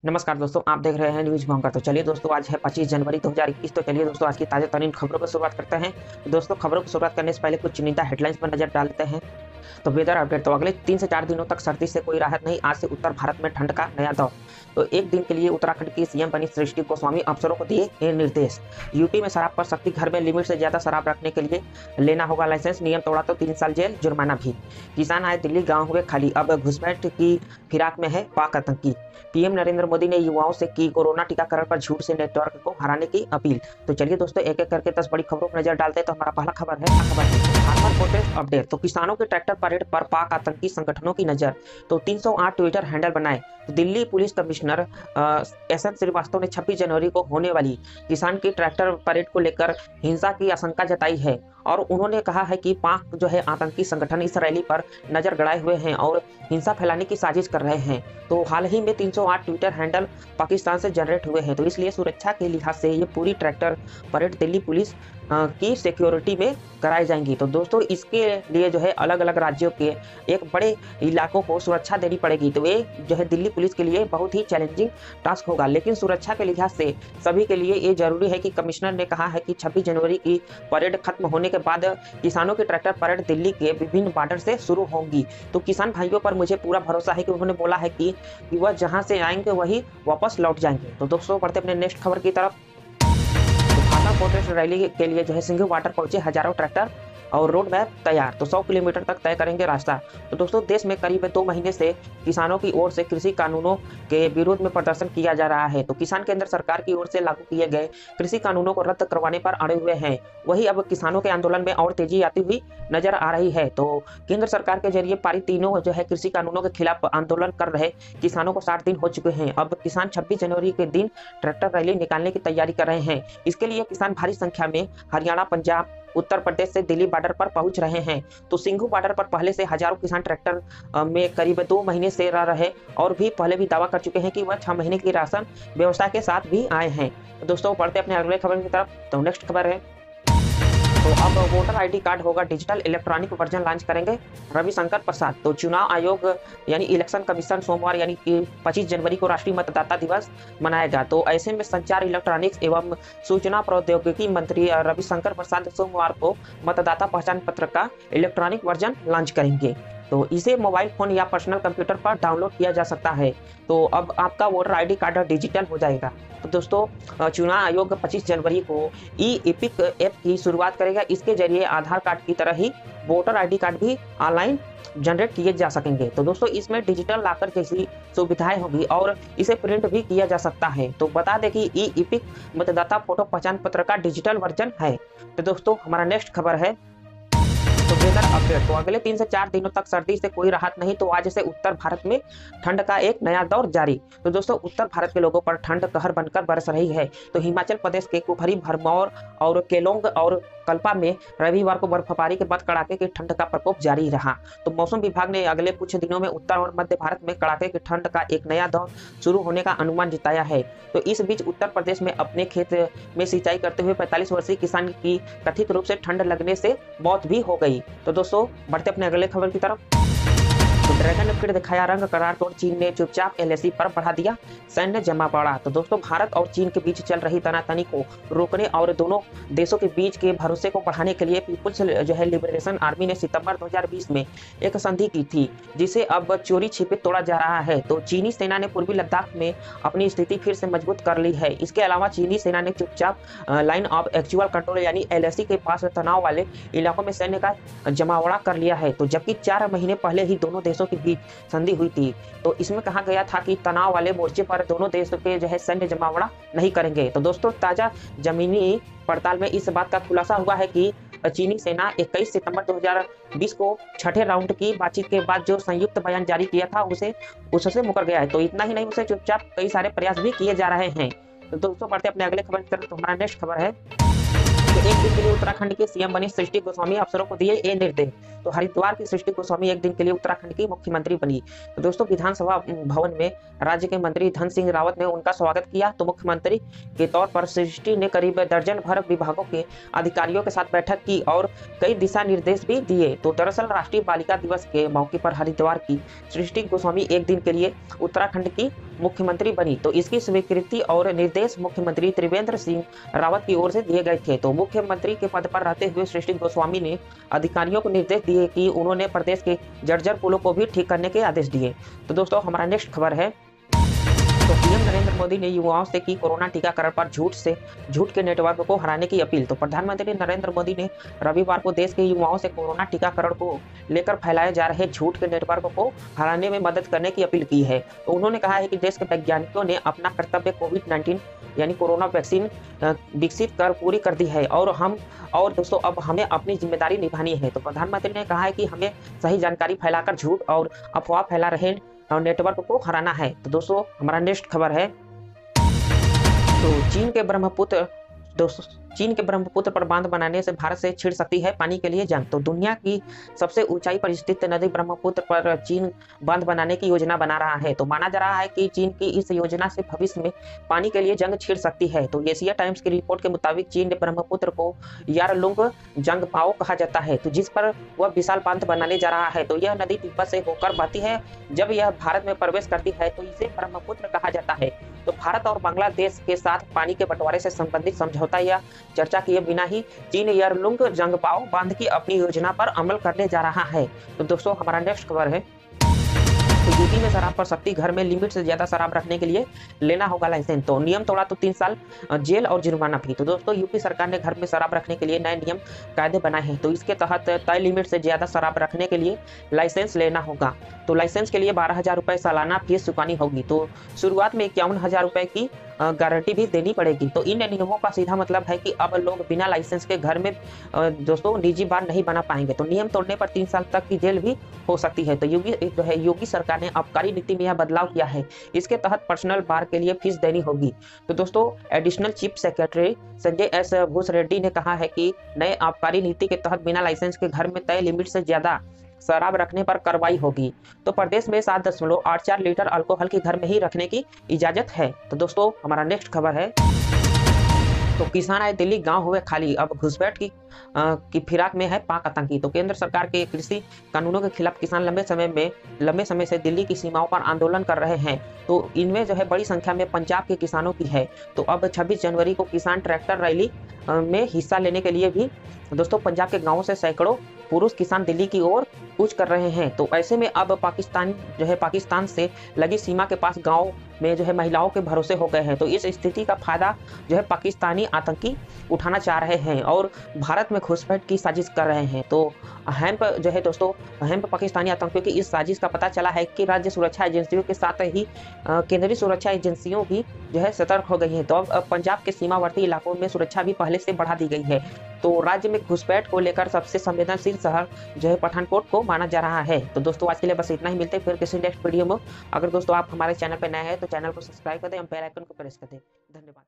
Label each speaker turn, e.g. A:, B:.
A: नमस्कार दोस्तों, आप देख रहे हैं न्यूज भंकर। तो चलिए दोस्तों, आज है 25 जनवरी 2021। तो चलिए दोस्तों, आज की ताज़ा तरीन खबरों पर शुरुआत करते हैं। दोस्तों, खबरों की शुरुआत करने से पहले कुछ चुनिंदा हेडलाइंस पर नजर डालते हैं। तो वेदर अपडेट। तो अगले 3 से 4 दिनों तक सर्दी से कोई राहत नहीं, आज से उत्तर भारत में ठंड का नया दौर। तो एक दिन के लिए उत्तराखंड की सीएम बनी सृष्टि गोस्वामी अफसरों को दिए ये निर्देश। यूपी में शराब पर सख्ती, घर में लिमिट से ज्यादा शराब रखने के लिए लेना होगा लाइसेंस, नियम तोड़ा तो 3 साल जेल, जुर्माना भी। किसान आए दिल्ली, गांव हुए खाली, अब घुसपैठ की फिराक में है पाक आतंकी। पीएम नरेंद्र मोदी ने युवाओं से की कोरोना टीकाकरण पर झूठ से नेटवर्क को हराने की अपील। तो चलिए दोस्तों, एक एक करके 10 बड़ी खबरों पर नजर डालते हैं। तो हमारा पहला खबर है फार्मर प्रोटेस्ट अपडेट। तो किसानों के ट्रैक्टर परेड पर पाक आतंकी संगठनों की नजर। तो 308 ट्विटर हैंडल बनाए। तो Delhi police commissioner S N Srivastava ने 26 जनवरी को होने वाली किसान की ट्रैक्टर परेड को लेकर हिंसा की आशंका जताई है और उन्होंने कहा है कि पाक जो है आतंकी संगठन इस रैली पर नजर गड़ाए हुए हैं और हिंसा फैलाने की साजिश कर रहे हैं। तो हाल ही में 308 ट्विटर हैंडल पाकिस्तान से जनरेट हुए हैं, तो इसलिए सुरक्षा के लिहाज से ये पूरी ट्रैक्टर परेड दिल्ली पुलिस की सिक्योरिटी में कराई जाएंगी। तो दोस्तों, इसके लिए जो है अलग अलग राज्यों के एक बड़े इलाकों को सुरक्षा देनी पड़ेगी। तो ये जो है दिल्ली पुलिस के लिए बहुत ही चैलेंजिंग टास्क होगा, लेकिन सुरक्षा के लिहाज से सभी के लिए ये जरूरी है कि कमिश्नर ने कहा है कि 26 जनवरी की परेड खत्म होने के बाद किसानों की ट्रैक्टर परेड दिल्ली के विभिन्न बॉर्डर से शुरू होंगी। तो किसान भाइयों पर मुझे पूरा भरोसा है कि उन्होंने बोला है कि वह जहां से आएंगे वही वापस लौट जाएंगे। तो दोस्तों, बढ़ते अपने नेक्स्ट खबर की तरफ। भाजपा प्रोटेस्ट रैली के लिए जो है सिंघू बॉर्डर पहुंचे हजारों ट्रैक्टर और रोड मैप तैयार। तो 100 किलोमीटर तक तय करेंगे रास्ता। तो दोस्तों, देश में करीब 2 महीने से किसानों की ओर से कृषि कानूनों के विरोध में प्रदर्शन किया जा रहा है। तो किसान केंद्र सरकार की ओर से लागू किए गए कृषि कानूनों को रद्द करवाने पर अड़े हुए हैं। वही अब किसानों के आंदोलन में और तेजी आती हुई नजर आ रही है। तो केंद्र सरकार के जरिए पारित तीनों जो है कृषि कानूनों के खिलाफ आंदोलन कर रहे किसानों को 60 दिन हो चुके हैं। अब किसान 26 जनवरी के दिन ट्रैक्टर रैली निकालने की तैयारी कर रहे हैं। इसके लिए किसान भारी संख्या में हरियाणा, पंजाब, उत्तर प्रदेश से दिल्ली बॉर्डर पर पहुंच रहे हैं। तो सिंघू बॉर्डर पर पहले से हजारों किसान ट्रैक्टर में करीब 2 महीने से रह रहे और भी पहले भी दावा कर चुके हैं कि वह 6 महीने की राशन व्यवस्था के साथ भी आए हैं। तो दोस्तों, बढ़ते अपने अगले खबर की तरफ। तो नेक्स्ट खबर है, तो अब वोटर आईडी कार्ड होगा डिजिटल, इलेक्ट्रॉनिक वर्जन लॉन्च करेंगे रविशंकर प्रसाद। तो चुनाव आयोग यानी इलेक्शन कमीशन सोमवार यानी कि 25 जनवरी को राष्ट्रीय मतदाता दिवस मनाएगा। तो ऐसे में संचार, इलेक्ट्रॉनिक्स एवं सूचना प्रौद्योगिकी मंत्री रविशंकर प्रसाद सोमवार को मतदाता पहचान पत्र का इलेक्ट्रॉनिक वर्जन लॉन्च करेंगे। तो इसे मोबाइल फोन या पर्सनल कंप्यूटर पर डाउनलोड किया जा सकता है। तो अब आपका वोटर आईडी कार्ड डिजिटल हो जाएगा। तो दोस्तों, चुनाव आयोग 25 जनवरी को ई एपिक ऐप की शुरुआत करेगा। इसके जरिए आधार कार्ड की तरह ही वोटर आईडी कार्ड भी ऑनलाइन जनरेट किए जा सकेंगे। तो दोस्तों, इसमें डिजिटल लॉकर जैसी सुविधाएं होगी और इसे प्रिंट भी किया जा सकता है। तो बता दें कि ई एपिक मतदाता फोटो पहचान पत्र का डिजिटल वर्जन है। तो दोस्तों, हमारा नेक्स्ट खबर है तो वेदर अपडेट। तो अगले 3 से 4 दिनों तक सर्दी से कोई राहत नहीं, तो आज से उत्तर भारत में ठंड का एक नया दौर जारी। तो दोस्तों, उत्तर भारत के लोगों पर ठंड कहर बनकर बरस रही है। तो हिमाचल प्रदेश के कुफरी, भरमौर और केलोंग और कल्पा में रविवार को बर्फबारी के बाद कड़ाके की ठंड का प्रकोप जारी रहा। तो मौसम विभाग ने अगले कुछ दिनों में उत्तर और मध्य भारत में कड़ाके की ठंड का एक नया दौर शुरू होने का अनुमान जताया है। तो इस बीच उत्तर प्रदेश में अपने खेत में सिंचाई करते हुए 45 वर्षीय किसान की कथित रूप से ठंड लगने से मौत भी हो गई। तो दोस्तों, बढ़ते अपने अगले खबर की तरफ। तो ड्रैगन ने फिर दिखाया रंग, करार तोड़ चीन ने चुपचाप एलएसी पर बढ़ा दिया सैन्य जमावड़ा। तो दोस्तों, भारत और चीन के बीच चल रही तनातनी को रोकने और दोनों देशों के बीच के भरोसे को बढ़ाने के लिए पीपुल्स जो है लिबरेशन आर्मी ने सितंबर 2020 में एक संधि की थी, जिसे अब चोरी छिपे तोड़ा जा रहा है। तो चीनी सेना ने पूर्वी लद्दाख में अपनी स्थिति फिर से मजबूत कर ली है। इसके अलावा चीनी सेना ने चुपचाप लाइन ऑफ एक्चुअल कंट्रोल यानी एलएसी के पास तनाव वाले इलाकों में सैन्य का जमावड़ा कर लिया है। तो जबकि 4 महीने पहले ही दोनों देशों के बीच संधि हुई थी। तो इसमें कहा गया था कि तनाव वाले मोर्चे पर दोनों देशों के जो है सैन्य जमावड़ा नहीं करेंगे। तो दोस्तों, ताजा जमीनी पड़ताल में इस बात का खुलासा हुआ है कि चीनी सेना 21 सितंबर 2020 को छठे राउंड की बातचीत के बाद जो संयुक्त बयान जारी किया था उससे मुकर गया है। तो इतना ही नहीं, उसे चुपचाप कई सारे प्रयास भी किए जा रहे हैं। तो दोस्तों, बढ़ते अपने अगले खबर की तरफ। तो हमारा नेक्स्ट खबर है तो एक दिन के लिए उत्तराखंड के सीएम बनी सृष्टि गोस्वामी अफसरों को दिए ये निर्देश। तो हरिद्वार की सृष्टि गोस्वामी एक दिन के लिए उत्तराखंड की मुख्यमंत्री बनी। तो दोस्तों, विधानसभा भवन में राज्य के मंत्री धन सिंह रावत ने उनका स्वागत किया। तो मुख्यमंत्री के तौर पर सृष्टि ने करीब दर्जन भर विभागों के अधिकारियों के साथ बैठक की और कई दिशा निर्देश भी दिए। तो दरअसल राष्ट्रीय बालिका दिवस के मौके पर हरिद्वार की सृष्टि गोस्वामी एक दिन के लिए उत्तराखंड की मुख्यमंत्री बनी। तो इसकी स्वीकृति और निर्देश मुख्यमंत्री त्रिवेंद्र सिंह रावत की ओर से दिए गए थे। तो मुख्यमंत्री के पद पर रहते हुए सृष्टि गोस्वामी ने अधिकारियों को निर्देश दिए कि उन्होंने प्रदेश के जर्जर पुलों को भी ठीक करने के आदेश दिए। तो दोस्तों हमारा नेक्स्ट खबर है, तो पीएम नरेंद्र मोदी ने युवाओं से की कोरोना टीकाकरण पर झूठ के नेटवर्क को हराने की अपील। तो प्रधानमंत्री नरेंद्र मोदी ने रविवार को देश के युवाओं से कोरोना टीकाकरण को लेकर फैलाए जा रहे झूठ के नेटवर्क को हराने में मदद करने की अपील की है। तो उन्होंने कहा है कि देश के वैज्ञानिकों ने अपना कर्तव्य कोविड-19 यानी कोरोना वैक्सीन विकसित कर पूरी कर दी है और दोस्तों अब हमें अपनी जिम्मेदारी निभानी है। तो प्रधानमंत्री ने कहा है कि हमें सही जानकारी फैलाकर झूठ और अफवाह फैला रहे नेटवर्क को हराना है। तो दोस्तों हमारा नेक्स्ट खबर है, तो चीन के ब्रह्मपुत्र पर बांध बनाने से भारत से छिड़ सकती है पानी के लिए जंग। तो दुनिया की सबसे ऊंचाई पर स्थित नदी ब्रह्मपुत्र पर चीन बांध बनाने की योजना बना रहा है। तो माना जा रहा है कि चीन की इस योजना से भविष्य में पानी के लिए जंग छिड़ सकती है। तो एशिया टाइम्स की रिपोर्ट के मुताबिक चीन ने ब्रह्मपुत्र को यारलुंग जंगपाओ कहा जाता है, तो जिस पर वह विशाल बांध बनाने जा रहा है। तो यह नदी तिब्बत से होकर बहती है। जब यह भारत में प्रवेश करती है तो इसे ब्रह्मपुत्र कहा जाता है। तो भारत और बांग्लादेश के साथ पानी के बंटवारे से संबंधित समझौता या चर्चा किए बिना ही चीन यारलुंग जंगपाओ बांध की अपनी योजना पर अमल करने जा रहा है। तो दोस्तों हमारा नेक्स्ट खबर है, तो यूपी में शराब पर सख्ती, घर में लिमिट से ज्यादा शराब रखने के लिए लेना होगा लाइसेंस। तो नियम तोड़ा तो 3 साल जेल और जुर्माना भी। तो दोस्तों यूपी सरकार ने घर में शराब रखने के लिए नए नियम कायदे बनाए हैं। तो इसके तहत तय लिमिट से ज्यादा शराब रखने के लिए लाइसेंस लेना होगा। तो लाइसेंस के लिए 12,000 रुपये सालाना फीस चुकानी होगी। तो शुरुआत में 51,000 रुपये की गारंटी भी देनी पड़ेगी। तो इन नियमों का सीधा मतलब है कि अब लोग बिना लाइसेंस के घर में दोस्तों निजी बार नहीं बना पाएंगे। तो नियम तोड़ने पर 3 साल तक की जेल भी हो सकती है। तो योगी सरकार ने आबकारी नीति में यह बदलाव किया है। इसके तहत पर्सनल बार के लिए फीस देनी होगी। तो दोस्तों additional chief secretary Sanjay S Bhusreddy ने कहा है कि नए आबकारी नीति के तहत बिना लाइसेंस के घर में तय लिमिट से ज्यादा शराब रखने पर कार्रवाई होगी। तो प्रदेश में 7.84 लीटर अल्कोहल की घर में ही रखने की इजाजत है। तो दोस्तों हमारा नेक्स्ट खबर है, तो किसान आए दिल्ली, गांव हुए खाली, अब घुसपैठ की फिराक में है पाक आतंकी। तो केंद्र सरकार के कृषि कानूनों के खिलाफ किसान लंबे समय से दिल्ली की सीमाओं पर आंदोलन कर रहे हैं। तो इनमें बड़ी संख्या में पंजाब के किसानों की है। तो अब 26 जनवरी को किसान ट्रैक्टर रैली में हिस्सा लेने के लिए भी दोस्तों पंजाब के गांवों से सैकड़ों पुरुष किसान दिल्ली की ओर कूच कर रहे हैं। तो ऐसे में अब पाकिस्तान से लगी सीमा के पास गांव में महिलाओं के भरोसे हो गए हैं। तो इस स्थिति का फायदा पाकिस्तानी आतंकी उठाना चाह रहे हैं और भारत में घुसपैठ की साजिश कर रहे हैं। तो हैम्प पाकिस्तानी आतंकियों की इस साजिश का पता चला है कि राज्य सुरक्षा एजेंसियों के साथ ही केंद्रीय सुरक्षा एजेंसियों भी सतर्क हो गई हैं। तो अब पंजाब के सीमावर्ती इलाकों में सुरक्षा भी पहले से बढ़ा दी गई है। तो राज्य में घुसपैठ को लेकर सबसे संवेदनशील शहर पठानकोट को माना जा रहा है। तो दोस्तों आज के लिए बस इतना ही, मिलते हैं फिर किसी नेक्स्ट वीडियो में। अगर दोस्तों आप हमारे चैनल पर नए हैं तो चैनल को सब्सक्राइब कर दें, बेल आइकन को प्रेस कर दें। धन्यवाद।